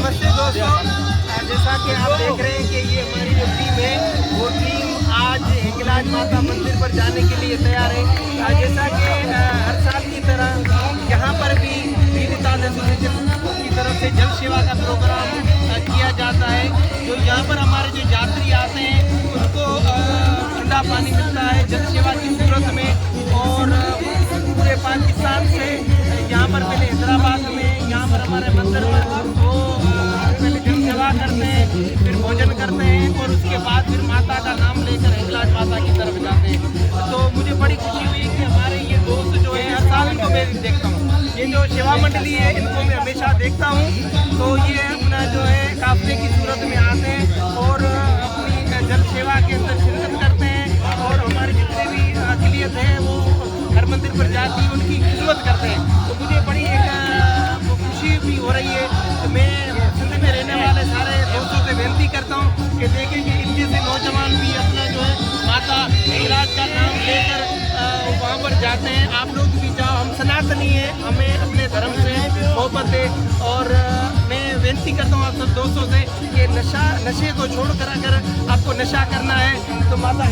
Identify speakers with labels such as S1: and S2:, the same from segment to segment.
S1: नमस्ते दोस्तों, जैसा कि आप देख रहे हैं कि ये हमारी जो टीम है वो टीम आज हिंगलाज माता मंदिर पर जाने के लिए तैयार है। जैसा कि हर साल की तरह यहाँ पर भी दीनदास एसोसिएशन की तरफ से जल सेवा का प्रोग्राम किया जाता है। जो यहाँ पर हमारे जो यात्री आते हैं उनको ठंडा पानी मिलता है जल सेवा की सूरत में, और पूरे पाकिस्तान से यहाँ पर पहले हैदराबाद में यहाँ पर हमारे मंदिर में वो पहले जल सेवा करते हैं, फिर भोजन करते हैं और उसके बाद फिर माता का नाम लेकर हिंगलाज माता की तरफ जाते हैं। तो मुझे बड़ी खुशी हुई कि हमारे ये दोस्त जो है हर साल इनको मैं देखता हूँ। ये जो सेवा मंडली है इनको मैं हमेशा देखता हूँ। तो ये अपना जो है काफले की सूरत में आते हैं और अपनी जल सेवा के अंदर शिरकत करते हैं, और हमारे जितने भी अक़लियत हैं वो हर मंदिर पर जाती है उनकी खिदमत करते हैं। तो मुझे बड़ी एक खुशी भी हो रही है। तो मैं सिंध में रहने वाले सारे दोस्तों से विनती करता हूँ कि देखें कि इन जैसे नौजवान भी अपना जो है माता हिंगलाज का नाम लेकर वहाँ पर जाते हैं। आप लोग भी जाओ, हम सनातनी हैं, हमें अपने धर्म से मोहब्बत है। और मैं विनती करता हूँ आप सब दोस्तों से कि नशे को छोड़कर अगर आपको नशा करना है तो माता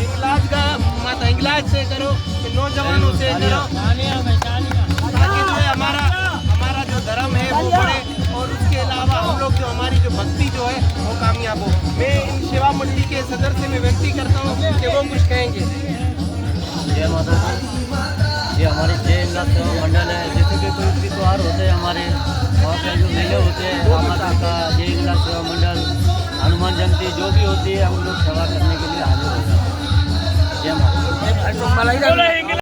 S1: हिंगलाज से करो, नौजवानों से करो, ताकि जो है हमारा जो धर्म है वो बढ़े, और उसके अलावा हम लोग जो हमारी जो भक्ति जो है वो कामयाब हो। मैं इन सेवा मंडली के सदर से मैं विनती करता हूँ कि वो कुछ कहेंगे।
S2: जय माता दी। ये हमारे जय हिंगलाज सेवा मंडल है। जैसे कि कोई भी त्यौहार होते हैं हमारे वहाँ पे जो मेले होते हैं माता का जय हिंगलाज सेवा मंडल, हनुमान जयंती जो भी होती है हम लोग सेवा करने के लिए हाजिर होते हैं। जय माता।